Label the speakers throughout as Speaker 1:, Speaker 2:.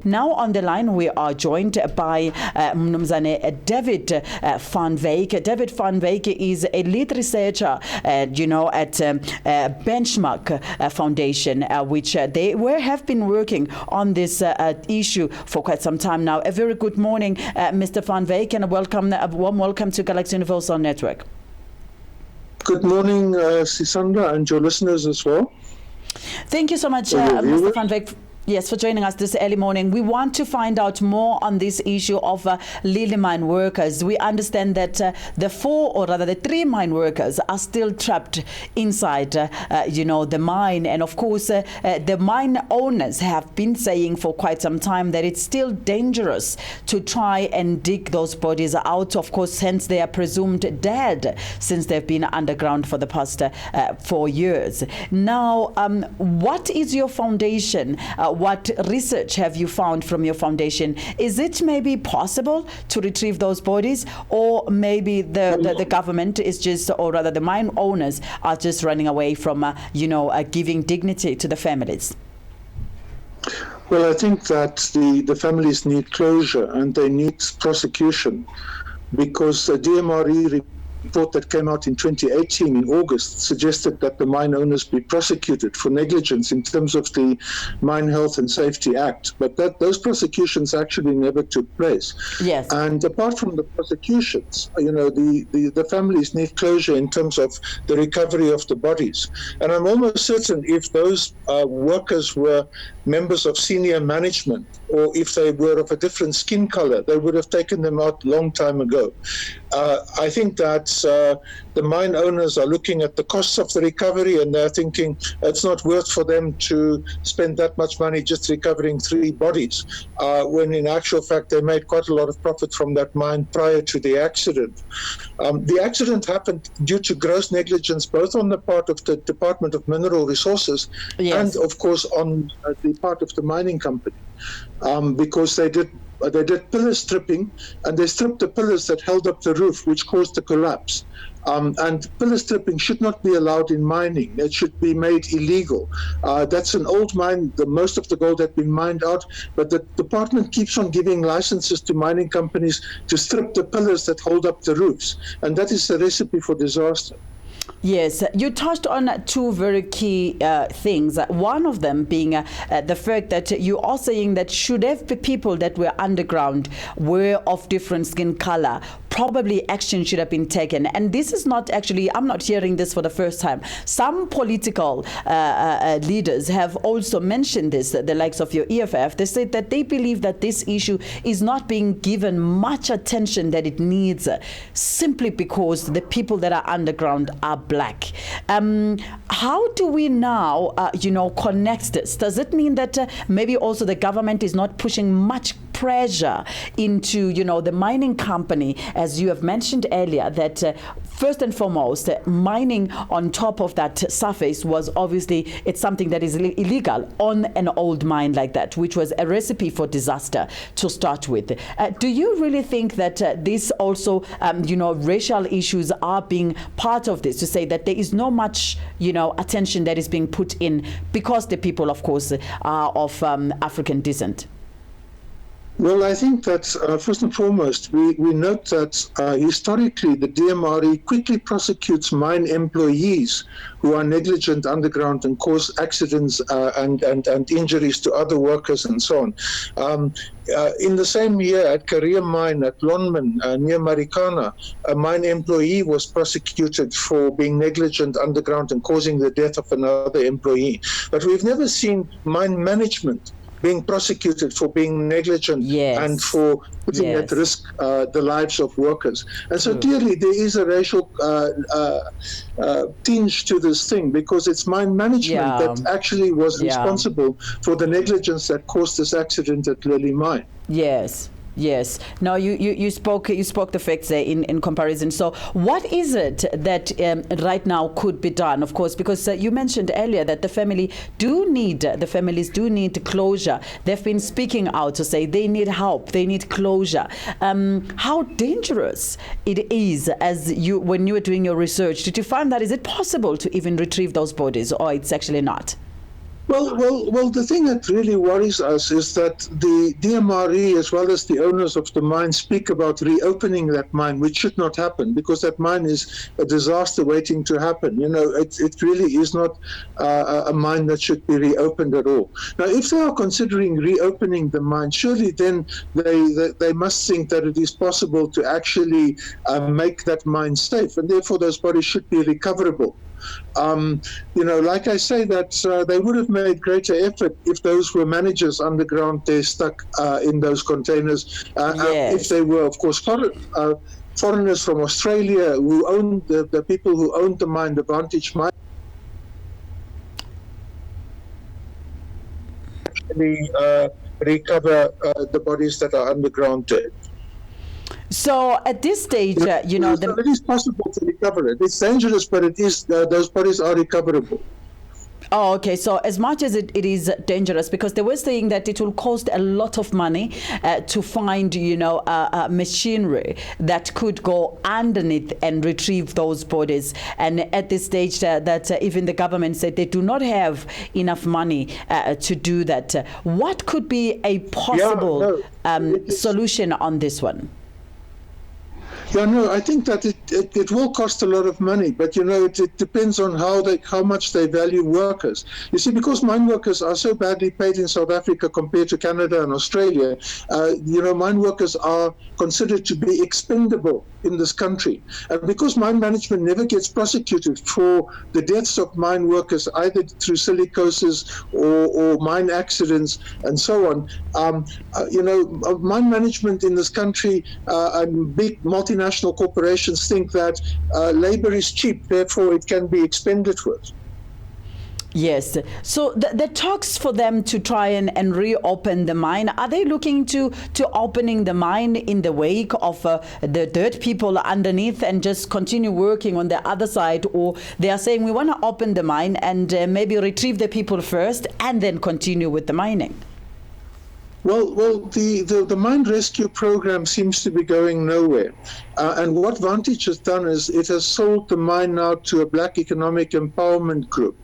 Speaker 1: Now on the line we are joined by Mnumzane David van Wyk. David van Wyk is a lead researcher, at Benchmark Foundation, which they have been working on this issue for quite some time now. A very good morning, Mr. van Wyk, and a warm welcome to Galaxy Universal Network.
Speaker 2: Good morning, SISANDA, and your listeners as well.
Speaker 1: Thank you so much, Mr. van Wyk. Yes, for joining us this early morning. We want to find out more on this issue of lily mine workers. We understand that the 3 mine workers are still trapped inside, the mine. And of course, the mine owners have been saying for quite some time that it's still dangerous to try and dig those bodies out. Of course, hence they are presumed dead since they've been underground for the past 4 years. Now, what is your foundation? What research have you found from your foundation? Is it maybe possible to retrieve those bodies, or maybe the government is just, or rather the mine owners are just running away from, giving dignity to the families?
Speaker 2: Well, I think that the families need closure and they need prosecution, because the DMRE report that came out in 2018 in August suggested that the mine owners be prosecuted for negligence in terms of the Mine Health and Safety Act, but those prosecutions actually never took place.
Speaker 1: Yes.
Speaker 2: And apart from the prosecutions, the families need closure in terms of the recovery of the bodies. And I'm almost certain if those workers were members of senior management, or if they were of a different skin color, they would have taken them out a long time ago. I think that the mine owners are looking at the costs of the recovery, and they're thinking it's not worth for them to spend that much money just recovering 3 bodies, when in actual fact they made quite a lot of profit from that mine prior to the accident. The accident happened due to gross negligence, both on the part of the Department of Mineral Resources,
Speaker 1: yes,
Speaker 2: and of course on the part of the mining company, because they did pillar stripping, and they stripped the pillars that held up the roof, which caused the collapse. And pillar stripping should not be allowed in mining. It should be made illegal. That's an old mine. Most of the gold had been mined out, but the department keeps on giving licenses to mining companies to strip the pillars that hold up the roofs. And that is a recipe for disaster.
Speaker 1: Yes, you touched on 2 very key things. One of them being the fact that you are saying that should have the people that were underground were of different skin color, probably action should have been taken. And this is not actually, I'm not hearing this for the first time. Some political leaders have also mentioned this, the likes of your EFF. They said that they believe that this issue is not being given much attention that it needs, simply because the people that are underground are black. How do we now, connect this? Does it mean that maybe also the government is not pushing much pressure into, the mining company, as you have mentioned earlier, that first and foremost, mining on top of that surface was obviously, it's something that is illegal on an old mine like that, which was a recipe for disaster to start with. Do you really think that this also, racial issues are being part of this, to say that there is no much, attention that is being put in because the people, of course, are of African descent?
Speaker 2: Well, I think that first and foremost, we note that historically the DMRE quickly prosecutes mine employees who are negligent underground and cause accidents and injuries to other workers and so on. In the same year at Korea Mine at Lonmin near Marikana, a mine employee was prosecuted for being negligent underground and causing the death of another employee. But we've never seen mine management being prosecuted for being negligent, yes, and for putting, yes, at risk the lives of workers. And so clearly there is a racial tinge to this thing, because it's mine management that actually was responsible for the negligence that caused this accident at Lily Mine.
Speaker 1: Yes. Yes. Now you spoke the facts there in comparison. So what is it that right now could be done? Of course, because you mentioned earlier that the families do need closure. They've been speaking out to say they need help, they need closure. How dangerous it is, when you were doing your research, did you find that is it possible to even retrieve those bodies, or it's actually not?
Speaker 2: Well, the thing that really worries us is that the DMRE, as well as the owners of the mine, speak about reopening that mine, which should not happen, because that mine is a disaster waiting to happen. It really is not a mine that should be reopened at all. Now, if they are considering reopening the mine, surely then they must think that it is possible to actually make that mine safe, and therefore those bodies should be recoverable. Like I say, that they would have made greater effort if those were managers underground there stuck in those containers.
Speaker 1: Yes.
Speaker 2: If they were, of course, foreigners from Australia who owned the people who owned the mine, the Vantage mine, actually recover the bodies that are underground there.
Speaker 1: So at this stage,
Speaker 2: So it is possible to recover it. It's dangerous, but it is those bodies are recoverable.
Speaker 1: Oh, okay. So as much as it is dangerous, because they were saying that it will cost a lot of money to find, machinery that could go underneath and retrieve those bodies. And at this stage, that even the government said they do not have enough money to do that. What could be a possible solution on this one?
Speaker 2: Yeah, no, I think that it will cost a lot of money, but it depends on how much they value workers. You see, because mine workers are so badly paid in South Africa compared to Canada and Australia, mine workers are considered to be expendable in this country. And because mine management never gets prosecuted for the deaths of mine workers, either through silicosis or mine accidents and so on, mine management in this country and big multinational corporations think that labor is cheap, therefore it can be expended with.
Speaker 1: Yes. So the talks for them to try and reopen the mine, are they looking to opening the mine in the wake of the dirt people underneath and just continue working on the other side? Or they are saying we want to open the mine and maybe retrieve the people first and then continue with the mining?
Speaker 2: Well, the mine rescue program seems to be going nowhere. And what Vantage has done is it has sold the mine now to a black economic empowerment group,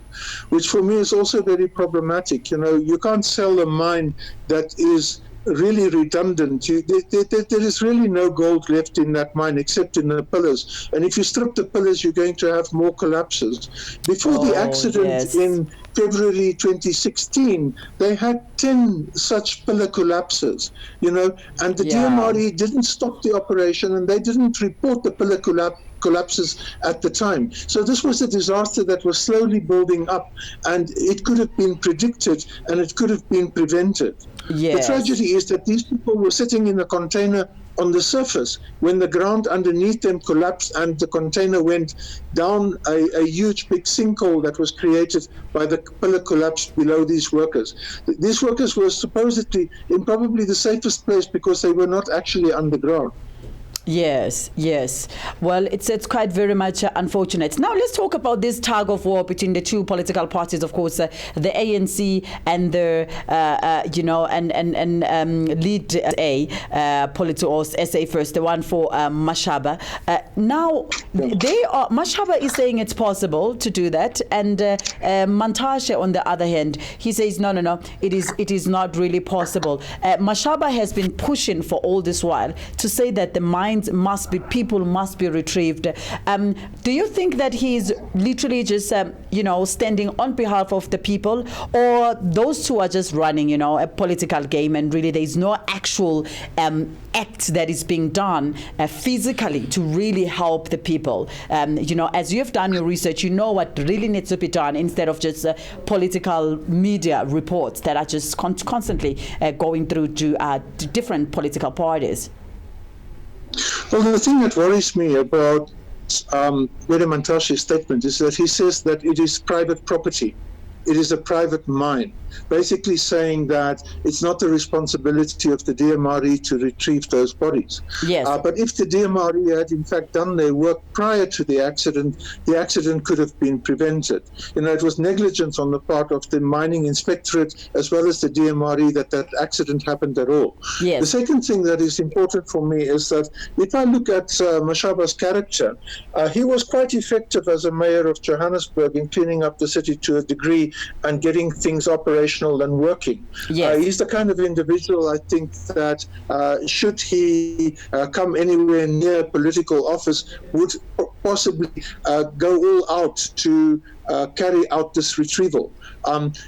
Speaker 2: which for me is also very problematic. You can't sell a mine that is really redundant. There is really no gold left in that mine except in the pillars. And if you strip the pillars, you're going to have more collapses. Before the accident in February 2016, they had 10 such pillar collapses, and the DMRE didn't stop the operation and they didn't report the pillar collapses at the time. So this was a disaster that was slowly building up, and it could have been predicted and it could have been prevented.
Speaker 1: Yes.
Speaker 2: The tragedy is that these people were sitting in a container on the surface when the ground underneath them collapsed and the container went down a huge big sinkhole that was created by the pillar collapse below these workers. These workers were supposedly in probably the safest place because they were not actually underground.
Speaker 1: Yes. Well, it's quite very much unfortunate. Now let's talk about this tug of war between the two political parties. Of course, the ANC and the lead Polito or SA First, the one for Mashaba. Now Mashaba is saying it's possible to do that, and Mantashe, on the other hand, he says no, it is not really possible. Mashaba has been pushing for all this while to say that the people must be retrieved. Do you think that he's literally just standing on behalf of the people, or those two are just running a political game and really there is no actual act that is being done physically to really help the people? As you have done your research, you know what really needs to be done, instead of just political media reports that are just constantly going through to different political parties.
Speaker 2: Well, the thing that worries me about Gwede Mantashe's statement is that he says that it is private property. It is a private mine. basically saying that it's not the responsibility of the DMRE to retrieve those bodies.
Speaker 1: Yes.
Speaker 2: But if the DMRE had in fact done their work prior to the accident could have been prevented. It was negligence on the part of the mining inspectorate as well as the DMRE that accident happened at all.
Speaker 1: Yes.
Speaker 2: The second thing that is important for me is that if I look at Mashaba's character, he was quite effective as a mayor of Johannesburg in cleaning up the city to a degree and getting things operational and working.
Speaker 1: Yes.
Speaker 2: He's the kind of individual, I think, that should he come anywhere near political office, would possibly go all out to carry out this retrieval.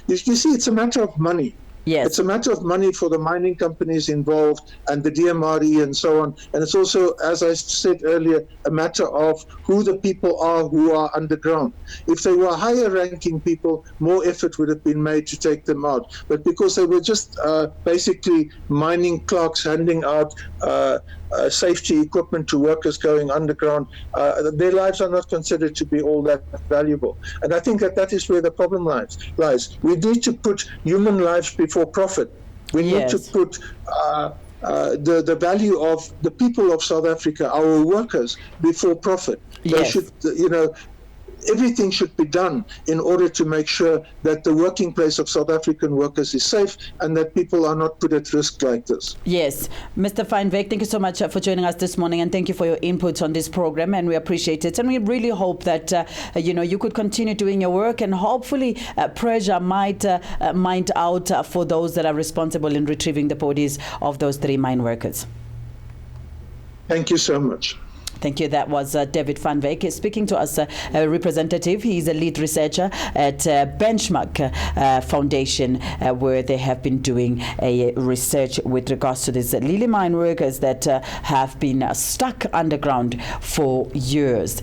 Speaker 2: You see, it's a matter of money.
Speaker 1: Yes.
Speaker 2: It's a matter of money for the mining companies involved and the DMRE and so on. And it's also, as I said earlier, a matter of who the people are who are underground. If they were higher ranking people, more effort would have been made to take them out. But because they were just basically mining clerks handing out safety equipment to workers going underground, their lives are not considered to be all that valuable. And I think that is where the problem lies. We need to put human lives before profit. We need to put the value of the people of South Africa, our workers, before profit. They should, everything should be done in order to make sure that the working place of South African workers is safe and that people are not put at risk like this.
Speaker 1: Yes. Mr. Feinweg, thank you so much for joining us this morning, and thank you for your input on this program, and we appreciate it. And we really hope that, you could continue doing your work, and hopefully pressure might mind out for those that are responsible in retrieving the bodies of those 3 mine workers. Thank you so much. Thank you. That was David Van Wyk speaking to us, a representative. He's a lead researcher at Benchmark Foundation, where they have been doing a research with regards to these Lily mine workers that have been stuck underground for years.